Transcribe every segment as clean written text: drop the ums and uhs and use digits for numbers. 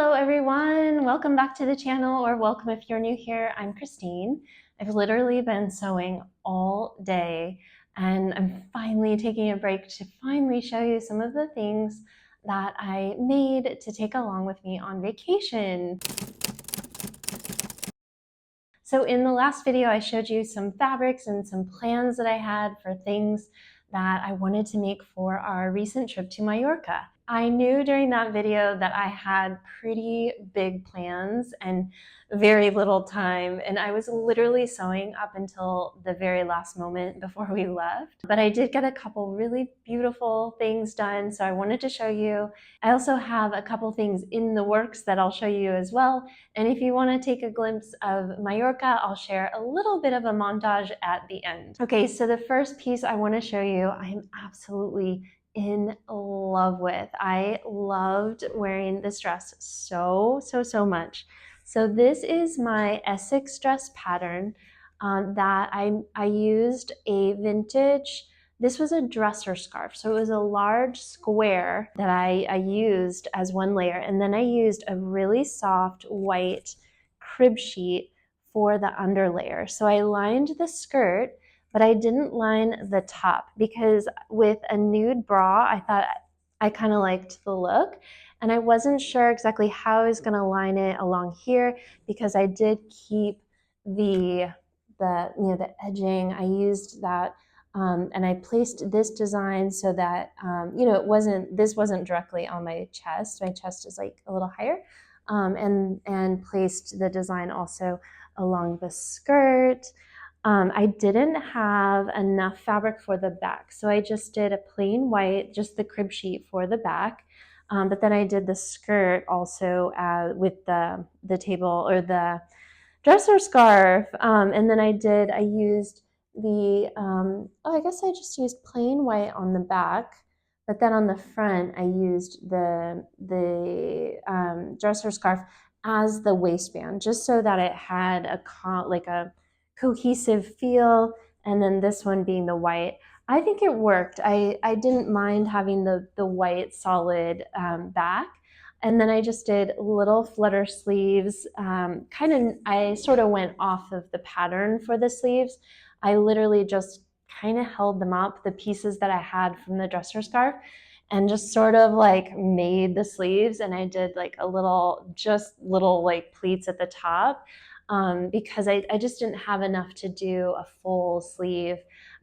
Hello everyone, welcome back to the channel, or welcome if you're new here. I'm Christine. I've literally been sewing all day and I'm finally taking a break to finally show you some of the things that I made to take along with me on vacation. So in the last video, I showed you some fabrics and some plans that I had for things that I wanted to make for our recent trip to Mallorca. I knew during that video that I had pretty big plans and very little time, and I was literally sewing up until the very last moment before we left. But I did get a couple really beautiful things done, so I wanted to show you. I also have a couple things in the works that I'll show you as well. And if you want to take a glimpse of Mallorca, I'll share a little bit of a montage at the end. Okay, so the first piece I want to show you, I am absolutely in love with. I loved wearing this dress so much. So this is my Essex dress pattern that I used a vintage, this was a dresser scarf. So it was a large square that I used as one layer. And then I used a really soft white crib sheet for the underlayer. So I lined the skirt, but I didn't line the top because with a nude bra, I thought I kind of liked the look. And I wasn't sure exactly how I was going to line it along here because I did keep the edging. I used that and I placed this design so that this wasn't directly on my chest. My chest is like a little higher, and placed the design also along the skirt. I didn't have enough fabric for the back, so I just did a plain white, just the crib sheet for the back. But then I did the skirt also with the table or the dresser scarf, and then I used the I guess I just used plain white on the back, but then on the front I used the dresser scarf as the waistband, just so that it had a cohesive feel. And then this one being the white, I think it worked. I didn't mind having the white solid back. And then I just did little flutter sleeves. I sort of went off of the pattern for the sleeves. I literally just kind of held them up, the pieces that I had from the dresser scarf, and just sort of like made the sleeves. And I did like just little like pleats at the top because I just didn't have enough to do a full sleeve.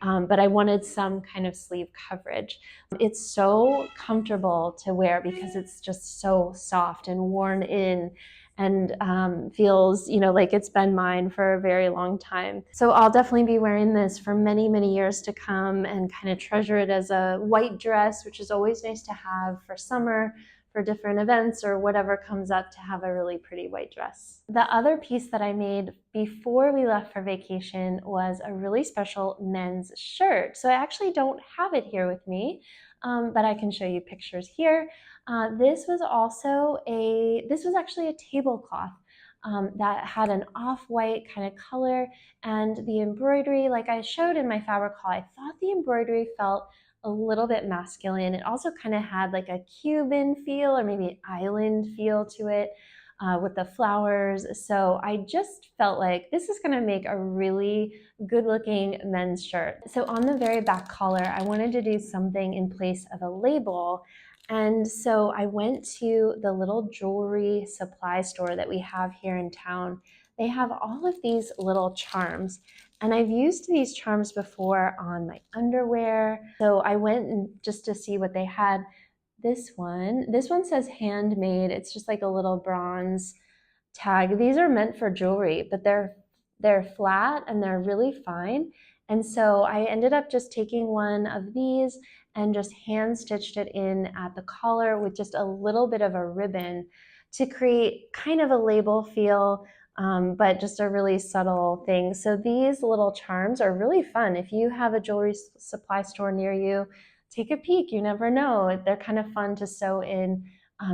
But I wanted some kind of sleeve coverage. It's so comfortable to wear because it's just so soft and worn in, and feels, like it's been mine for a very long time. So I'll definitely be wearing this for many years to come and kind of treasure it as a white dress, which is always nice to have for summer, for different events or whatever comes up, to have a really pretty white dress. The other piece that I made before we left for vacation was a really special men's shirt. So I actually don't have it here with me, but I can show you pictures here. This was actually a tablecloth that had an off-white kind of color, and the embroidery, like I showed in my fabric haul, I thought the embroidery felt a little bit masculine. It also kind of had like a Cuban feel or maybe an island feel to it with the flowers. So I just felt like this is going to make a really good looking men's shirt. So on the very back collar, I wanted to do something in place of a label. And so I went to the little jewelry supply store that we have here in town. They have all of these little charms. And I've used these charms before on my underwear. So I went just to see what they had. This one says handmade. It's just like a little bronze tag. These are meant for jewelry, but they're flat and they're really fine. And so I ended up just taking one of these and just hand stitched it in at the collar with just a little bit of a ribbon to create kind of a label feel, but just a really subtle thing. So these little charms are really fun. If you have a jewelry supply store near you, take a peek. You never know. They're kind of fun to sew in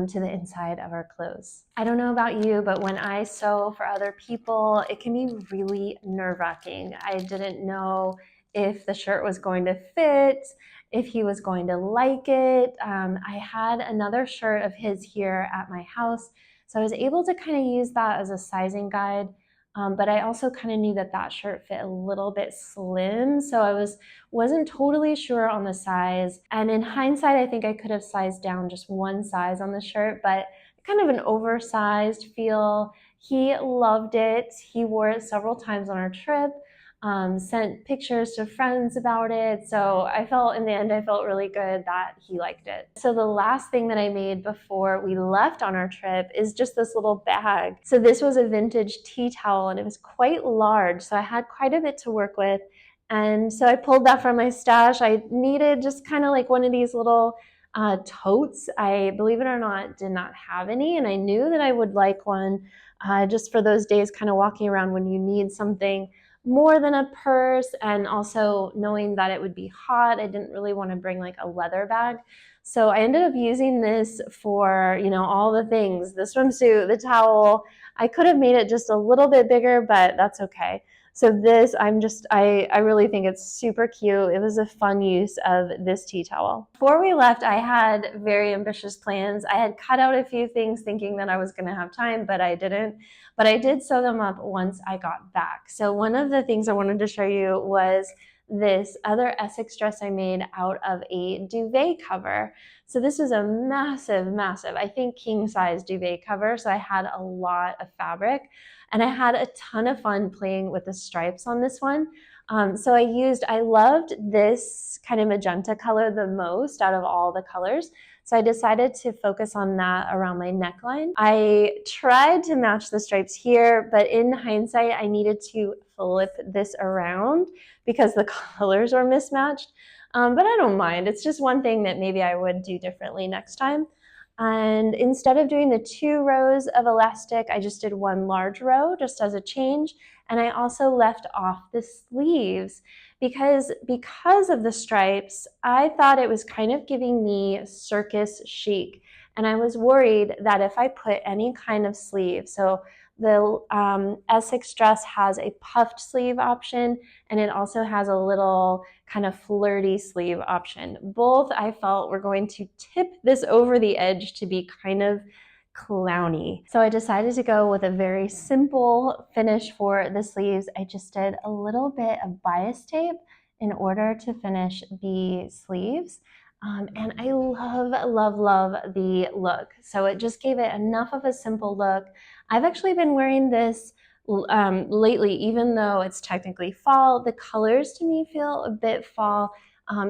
to the inside of our clothes. I don't know about you, but when I sew for other people, it can be really nerve-wracking. I didn't know if the shirt was going to fit, if he was going to like it. I had another shirt of his here at my house, so I was able to kind of use that as a sizing guide. But I also kind of knew that that shirt fit a little bit slim, so I wasn't totally sure on the size. And in hindsight, I think I could have sized down just one size on the shirt, but kind of an oversized feel. He loved it. He wore it several times on our trip. Sent pictures to friends about it. So I felt, in the end, I felt really good that he liked it. So the last thing that I made before we left on our trip is just this little bag. So this was a vintage tea towel and it was quite large. So I had quite a bit to work with. And so I pulled that from my stash. I needed just kind of like one of these little totes. I, believe it or not, did not have any. And I knew that I would like one just for those days kind of walking around when you need something more than a purse, and also knowing that it would be hot. I didn't really want to bring like a leather bag. So I ended up using this for, you know, all the things, the swimsuit, the towel. I could have made it just a little bit bigger, but that's okay. So this, I really think it's super cute. It was a fun use of this tea towel. Before we left, I had very ambitious plans. I had cut out a few things thinking that I was gonna have time, but I didn't. But I did sew them up once I got back. So one of the things I wanted to show you was this other Essex dress I made out of a duvet cover. So this was a massive, I think king size duvet cover. So I had a lot of fabric and I had a ton of fun playing with the stripes on this one. So I loved this kind of magenta color the most out of all the colors. So I decided to focus on that around my neckline. I tried to match the stripes here, but in hindsight, I needed to flip this around because the colors were mismatched. But I don't mind. It's just one thing that maybe I would do differently next time. And instead of doing the 2 rows of elastic, I just did 1 large row just as a change. And I also left off the sleeves because of the stripes, I thought it was kind of giving me circus chic. And I was worried that if I put any kind of sleeve, so the Essex dress has a puffed sleeve option, and it also has a little kind of flirty sleeve option. Both I felt were going to tip this over the edge to be kind of clowny. So I decided to go with a very simple finish for the sleeves. I just did a little bit of bias tape in order to finish the sleeves. And I love the look. So it just gave it enough of a simple look. I've actually been wearing this lately, even though it's technically fall. The colors to me feel a bit fall.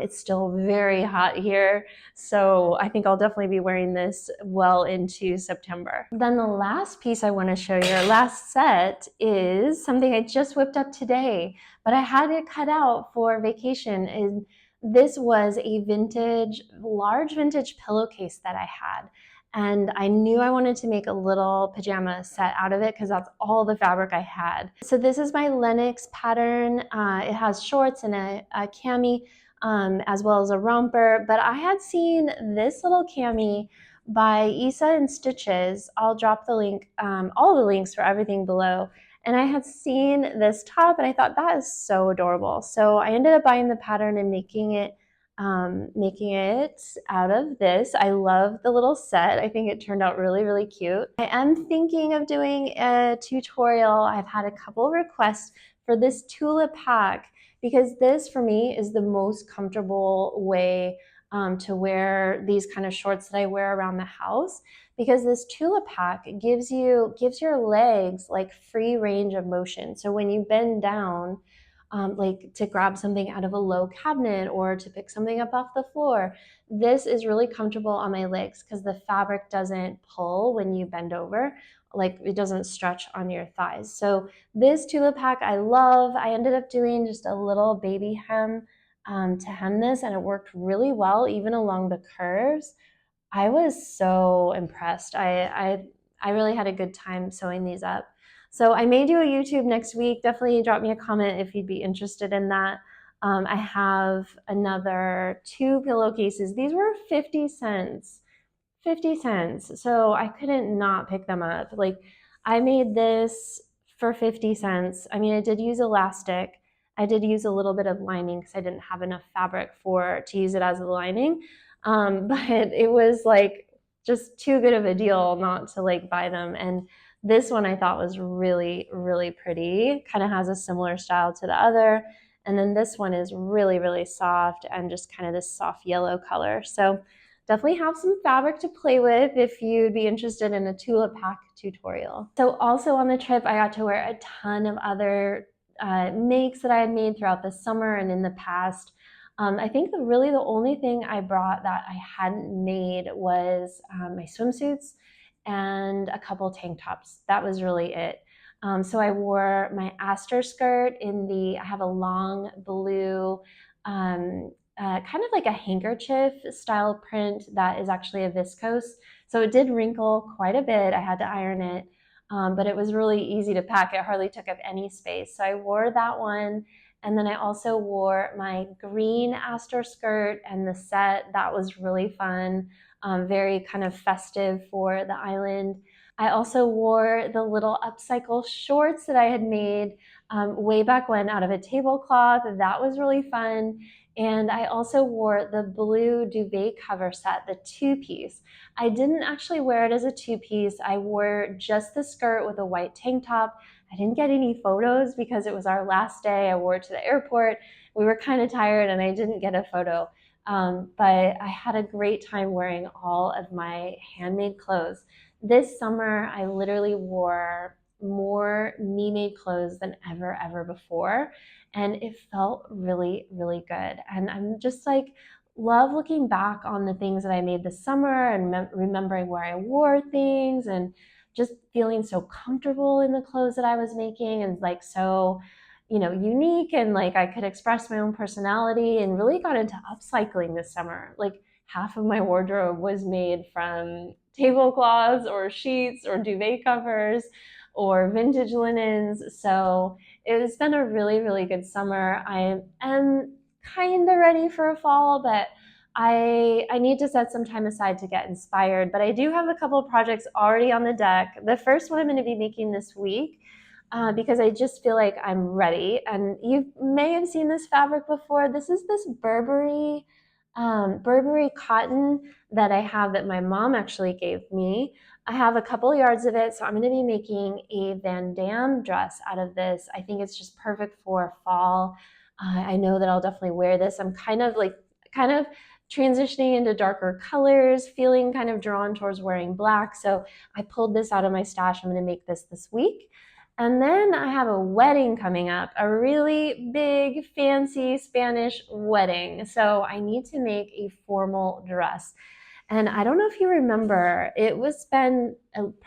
It's still very hot here, so I think I'll definitely be wearing this well into September. Then the last piece I want to show you, our last set, is something I just whipped up today, but I had it cut out for vacation. And this was a large vintage pillowcase that I had. And I knew I wanted to make a little pajama set out of it because that's all the fabric I had. So this is my Lennox pattern. It has shorts and a cami, as well as a romper. But I had seen this little cami by Isa and Stitches. I'll drop the link, all the links for everything below. And I had seen this top and I thought that is so adorable. So I ended up buying the pattern and making it out of this. I love the little set. I think it turned out really cute. I am thinking of doing a tutorial. I've had a couple requests for this Tula pack because this for me is the most comfortable way to wear these kind of shorts that I wear around the house, because this Tula pack gives your legs like free range of motion. So when you bend down, like to grab something out of a low cabinet or to pick something up off the floor, this is really comfortable on my legs because the fabric doesn't pull when you bend over, like it doesn't stretch on your thighs. So this Tula pack I love. I ended up doing just a little baby hem to hem this, and it worked really well even along the curves. I was so impressed. I really had a good time sewing these up. So I may do a YouTube next week. Definitely drop me a comment if you'd be interested in that. I have another 2 pillowcases. These were 50 cents. 50 cents. So I couldn't not pick them up. Like, I made this for 50 cents. I mean, I did use elastic, I did use a little bit of lining because I didn't have enough fabric to use it as a lining. But it was like just too good of a deal not to like buy them. And this one I thought was really, really pretty. Kind of has a similar style to the other. And then this one is really, really soft and just kind of this soft yellow color. So definitely have some fabric to play with if you'd be interested in a tulip hack tutorial. So also on the trip, I got to wear a ton of other makes that I had made throughout the summer and in the past. I think really the only thing I brought that I hadn't made was my swimsuits and a couple tank tops. That was really it. So I wore my Aster skirt I have a long blue, kind of like a handkerchief style print that is actually a viscose. So it did wrinkle quite a bit. I had to iron it. But it was really easy to pack. It hardly took up any space. So I wore that one. And then I also wore my green Aster skirt and the set. That was really fun, very kind of festive for the island. I also wore the little upcycle shorts that I had made way back when out of a tablecloth. That was really fun. And I also wore the blue duvet cover set, the two-piece. I didn't actually wear it as a two-piece. I wore just the skirt with a white tank top. I didn't get any photos because it was our last day. I wore it to the airport. We were kind of tired and I didn't get a photo. But I had a great time wearing all of my handmade clothes. This summer, I literally wore more me-made clothes than ever before. And it felt really, really good. And I'm just like, love looking back on the things that I made this summer and remembering where I wore things and just feeling so comfortable in the clothes that I was making and like so, unique, and like I could express my own personality, and really got into upcycling this summer. Like half of my wardrobe was made from tablecloths or sheets or duvet covers or vintage linens. So it's been a really, really good summer. I am kind of ready for a fall, but I need to set some time aside to get inspired. But I do have a couple of projects already on the deck. The first one I'm going to be making this week because I just feel like I'm ready. And you may have seen this fabric before. This is this Burberry cotton that I have that my mom actually gave me. I have a couple yards of it, so I'm going to be making a Van Dam dress out of this. I think it's just perfect for fall. I know that I'll definitely wear this. I'm kind of transitioning into darker colors, feeling kind of drawn towards wearing black. So I pulled this out of my stash. I'm going to make this week. And then I have a wedding coming up, a really big, fancy Spanish wedding. So I need to make a formal dress. And I don't know if you remember, it was been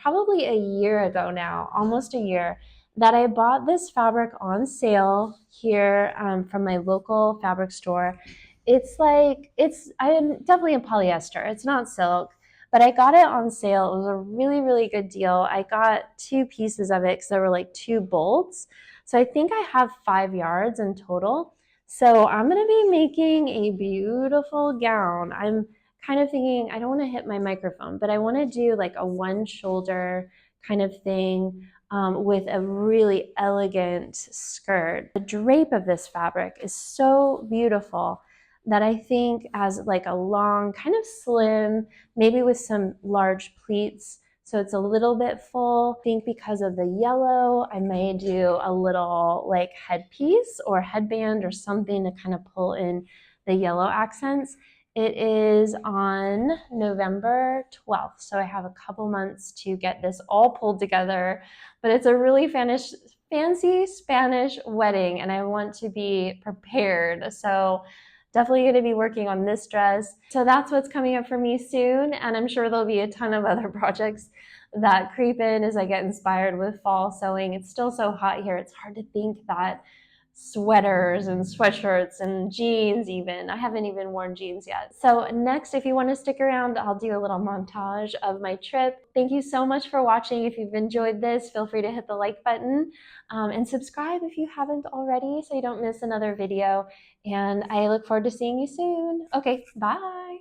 probably a year ago now, almost a year, that I bought this fabric on sale here from my local fabric store. I am definitely a polyester. It's not silk, but I got it on sale. It was a really, really good deal. I got 2 pieces of it because there were like 2 bolts. So I think I have 5 yards in total. So I'm going to be making a beautiful gown. I'm kind of thinking, I don't want to hit my microphone, but I want to do like a one shoulder kind of thing with a really elegant skirt. The drape of this fabric is so beautiful that I think as like a long, kind of slim, maybe with some large pleats, so it's a little bit full. I think because of the yellow, I may do a little like headpiece or headband or something to kind of pull in the yellow accents. It is on November 12th, so I have a couple months to get this all pulled together, but it's a really fancy Spanish wedding, and I want to be prepared. So definitely going to be working on this dress. So that's what's coming up for me soon, and I'm sure there'll be a ton of other projects that creep in as I get inspired with fall sewing. It's still so hot here. It's hard to think that sweaters and sweatshirts and jeans even. I haven't even worn jeans yet. So next, if you want to stick around, I'll do a little montage of my trip. Thank you so much for watching. If you've enjoyed this, feel free to hit the like button and subscribe if you haven't already so you don't miss another video. And I look forward to seeing you soon. Okay, bye.